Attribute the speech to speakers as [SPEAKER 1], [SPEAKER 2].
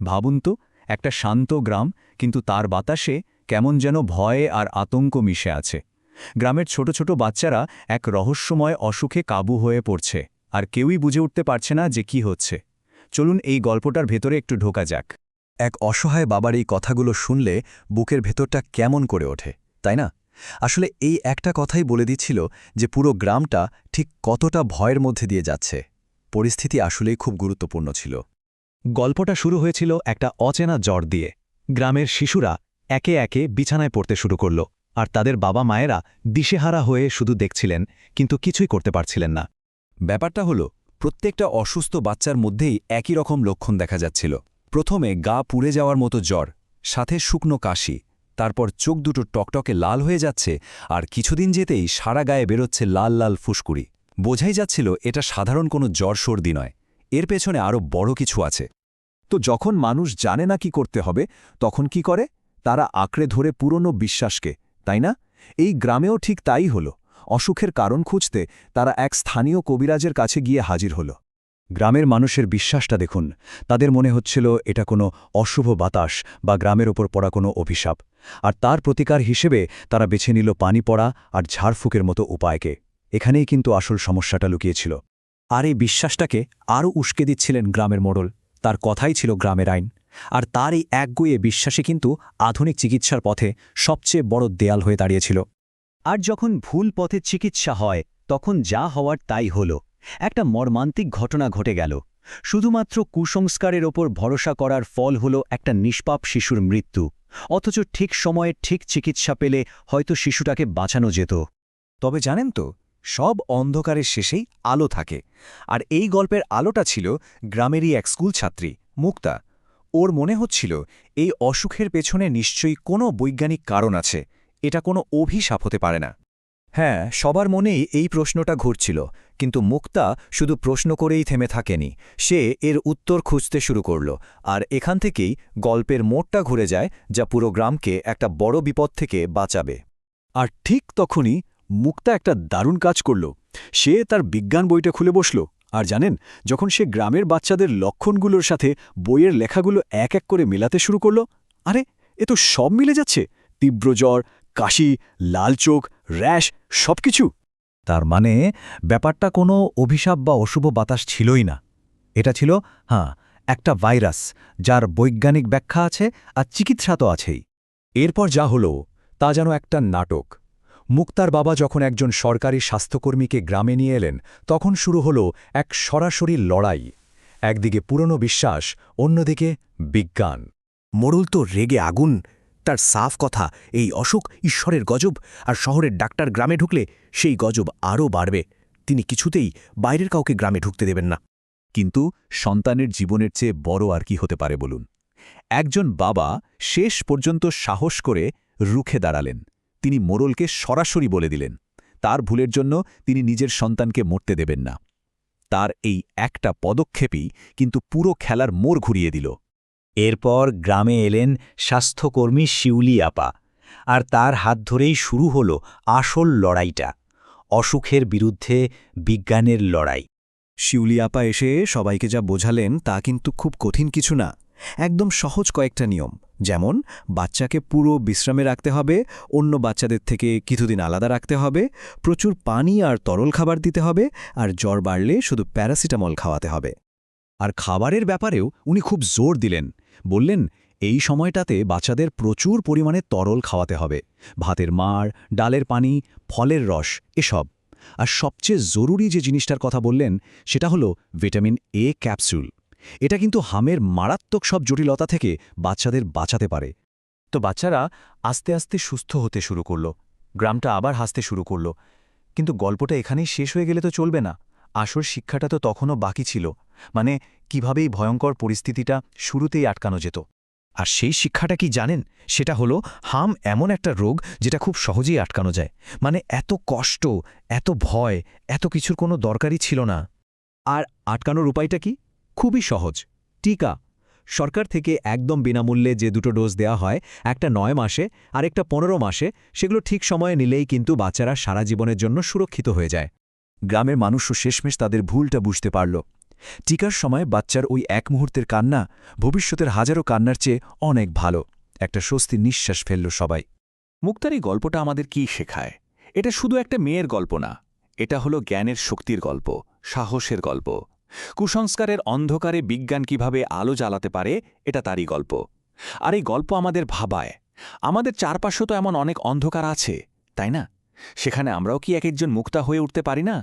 [SPEAKER 1] ভাবুন তো, একটা শান্ত গ্রাম, কিন্তু তার বাতাসে কেমন যেন ভয়ে আর আতঙ্ক মিশে আছে। গ্রামের ছোট ছোট বাচ্চারা এক রহস্যময় অসুখে কাবু হয়ে পড়ছে, আর কেউই বুঝে উঠতে পারছে না যে কি হচ্ছে। চলুন এই গল্পটার ভেতরে একটু ঢোকা যাক।
[SPEAKER 2] এক অসহায় বাবার এই কথাগুলো শুনলে বুকের ভেতরটা কেমন করে ওঠে, তাই না? আসলে এই একটা কথাই বলে দিচ্ছিল যে পুরো গ্রামটা ঠিক কতটা ভয়ের মধ্যে দিয়ে যাচ্ছে। পরিস্থিতি আসলেই খুব গুরুত্বপূর্ণ ছিল।
[SPEAKER 3] গল্পটা শুরু হয়েছিল একটা অচেনা জ্বর দিয়ে। গ্রামের শিশুরা একে একে বিছানায় পড়তে শুরু করল, আর তাদের বাবা মায়েরা দিশেহারা হয়ে শুধু দেখছিলেন, কিন্তু কিছুই করতে পারছিলেন না।
[SPEAKER 2] ব্যাপারটা হলো, প্রত্যেকটা অসুস্থ বাচ্চার মধ্যেই একই রকম লক্ষণ দেখা যাচ্ছিল। প্রথমে গা পুড়ে যাওয়ার মতো জ্বর, সাথে শুকনো কাশি, তারপর চোখ দুটো টকটকে লাল হয়ে যাচ্ছে, আর কিছুদিন যেতেই সারা গায়ে বেরোচ্ছে লাল লাল ফুসকুড়ি। বোঝাই যাচ্ছিল এটা সাধারণ কোনো জ্বর সর্দি নয়, এর পেছনে আরও বড় কিছু আছে।
[SPEAKER 1] তো যখন মানুষ জানে না কি করতে হবে, তখন কি করে? তারা আঁকড়ে ধরে পুরনো বিশ্বাসকে, তাই না? এই গ্রামেও ঠিক তাই হলো। অসুখের কারণ খুঁজতে তারা এক স্থানীয় কবিরাজের কাছে গিয়ে হাজির হল। গ্রামের মানুষের বিশ্বাসটা দেখুন। তাদের মনে হচ্ছিল এটা কোনো অশুভ বাতাস বা গ্রামের ওপর পড়া কোনো অভিশাপ, আর তার প্রতিকার হিসেবে তারা বেছে নিল পানি পড়া আর ঝাড়ফুঁকের মতো উপায়কে। এখানেই কিন্তু আসল সমস্যাটা লুকিয়েছিল।
[SPEAKER 3] আর এই বিশ্বাসটাকে আরও উস্কে দিচ্ছিলেন গ্রামের মোড়ল। তার কথাই ছিল গ্রামের আইন, আর তার এই একগুঁয়ে বিশ্বাসে কিন্তু আধুনিক চিকিৎসার পথে সবচেয়ে বড় দেয়াল হয়ে দাঁড়িয়েছিল। আর যখন ভুল পথে চিকিৎসা হয়, তখন যা হওয়ার তাই হল। একটা মর্মান্তিক ঘটনা ঘটে গেল। শুধুমাত্র কুসংস্কারের ওপর ভরসা করার ফল হল একটা নিষ্পাপ শিশুর মৃত্যু। অথচ ঠিক সময়ে ঠিক চিকিৎসা পেলে হয়তো শিশুটাকে বাঁচানো যেত।
[SPEAKER 2] তবে জানেন তো, সব অন্ধকারের শেষেই আলো থাকে। আর এই গল্পের আলোটা ছিল গ্রামেরই এক স্কুল ছাত্রী মুক্তা। ওর মনে হচ্ছিল এই অসুখের পেছনে নিশ্চয়ই কোনো বৈজ্ঞানিক কারণ আছে, এটা কোনো অভিশাপ হতে পারে না। হ্যাঁ, সবার মনেই এই প্রশ্নটা ঘুরছিল, কিন্তু মুক্তা শুধু প্রশ্ন করেই থেমে থাকেনি। সে এর উত্তর খুঁজতে শুরু করল, আর এখান থেকেই গল্পের মোড়টা ঘুরে যায়, যা পুরো গ্রামকে একটা বড় বিপদ থেকে বাঁচাবে।
[SPEAKER 1] আর ঠিক তখনই মুক্তা একটা দারুণ কাজ করল। সে তার বিজ্ঞান বইটা খুলে বসল, আর জানেন, যখন সে গ্রামের বাচ্চাদের লক্ষণগুলোর সাথে বইয়ের লেখাগুলো এক এক করে মেলাতে শুরু করল, আরে এ তো সব মিলে যাচ্ছে। তীব্র জ্বর, কাশি, লাল চোখ, র্যাশ, সবকিছু।
[SPEAKER 3] তার মানে ব্যাপারটা কোনো অভিশাপ বা অশুভ বাতাস ছিলই না। এটা ছিল, একটা ভাইরাস, যার বৈজ্ঞানিক ব্যাখ্যা আছে আর চিকিৎসা তো আছেই।
[SPEAKER 1] এরপর যা হলো তা যেন একটা নাটক। মুক্তার বাবা যখন একজন সরকারি স্বাস্থ্যকর্মীকে গ্রামে নিয়ে এলেন, তখন শুরু হলো এক সরাসরি লড়াই। একদিকে পুরনো বিশ্বাস, অন্যদিকে বিজ্ঞান।
[SPEAKER 2] মোড়ল তো রেগে আগুন। তার সাফ কথা, এই অসুখ ঈশ্বরের গজব, আর শহরের ডাক্তার গ্রামে ঢুকলে সেই গজব আরও বাড়বে। তিনি কিছুতেই বাইরের কাউকে গ্রামে ঢুকতে দেবেন না।
[SPEAKER 1] কিন্তু সন্তানের জীবনের চেয়ে বড় আর কি হতে পারে বলুন? একজন বাবা শেষ পর্যন্ত সাহস করে রুখে দাঁড়ালেন। তিনি মোড়লকে সরাসরি বলে দিলেন তার ভুলের জন্য তিনি নিজের সন্তানকে মরতে দেবেন না। তার এই একটা পদক্ষেপই কিন্তু পুরো খেলার মোড় ঘুরিয়ে দিল।
[SPEAKER 3] এরপর গ্রামে এলেন স্বাস্থ্যকর্মী শিউলি আপা, আর তার হাত ধরেই শুরু হল আসল লড়াইটা, অসুখের বিরুদ্ধে বিজ্ঞানের লড়াই।
[SPEAKER 2] শিউলি আপা এসে সবাইকে যা বোঝালেন তা কিন্তু খুব কঠিন কিছু না। একদম সহজ কয়েকটা নিয়ম, যেমন বাচ্চাকে পুরো বিশ্রামে রাখতে হবে, অন্য বাচ্চাদের থেকে কিছুদিন আলাদা রাখতে হবে, প্রচুর পানি আর তরল খাবার দিতে হবে, আর জ্বর বাড়লে শুধু প্যারাসিটামল খাওয়াতে হবে।
[SPEAKER 1] আর খাবারের ব্যাপারেও উনি খুব জোর দিলেন। বললেন এই সময়টাতে বাচ্চাদের প্রচুর পরিমাণে তরল খাওয়াতে হবে, ভাতের মাড়, ডালের পানি, ফলের রস, এসব। আর সবচেয়ে জরুরি যে জিনিসটার কথা বললেন সেটা হলো ভিটামিন এ ক্যাপসুল। এটা কিন্তু হামের মারাত্মক সব জটিলতা থেকে বাচ্চাদের বাঁচাতে পারে। তো বাচ্চারা আস্তে আস্তে সুস্থ হতে শুরু করল, গ্রামটা আবার হাসতে শুরু করল। কিন্তু গল্পটা এখানেই শেষ হয়ে গেলে তো চলবে না। আসল শিক্ষাটা তো তখনও বাকি ছিল, মানে কিভাবে এই ভয়ঙ্কর পরিস্থিতিটা শুরুতেই আটকানো যেত।
[SPEAKER 3] আর সেই শিক্ষাটা কি জানেন? সেটা হলো, হাম এমন একটা রোগ যেটা খুব সহজেই আটকানো যায়। মানে এত কষ্ট, এত ভয়, এত কিছুর কোনো দরকারই ছিল না।
[SPEAKER 1] আর আটকানোর উপায়টা কি? খুবই সহজ, টিকা। সরকার থেকে একদম বিনামূল্যে যে দুটো ডোজ দেওয়া হয়, একটা ৯ মাসে আর একটা ১৫ মাসে, সেগুলো ঠিক সময়ে নিলেই কিন্তু বাচ্চারা সারা জীবনের জন্য সুরক্ষিত হয়ে যায়। গ্রামের মানুষও শেষমেশ তাদের ভুলটা বুঝতে পারল।
[SPEAKER 2] টিকার সময় বাচ্চার ওই এক মুহূর্তের কান্না ভবিষ্যতের হাজারো কান্নার চেয়ে অনেক ভালো। একটা স্বস্তির নিঃশ্বাস ফেলল সবাই।
[SPEAKER 4] মুক্তার এই গল্পটা আমাদের কি শেখায়? এটা শুধু একটা মেয়ের গল্প না, এটা হলো জ্ঞানের শক্তির গল্প, সাহসের গল্প। কুসংস্কারের অন্ধকারে বিজ্ঞান কিভাবে আলো জ্বালাতে পারে, এটা তারই গল্প। আর এই গল্প আমাদের ভাবায় আমাদের চারপাশে তো এমন অনেক অন্ধকার আছে, তাই না? সেখানে আমরাও কি এক একজন মুক্তা হয়ে উঠতে পারি না?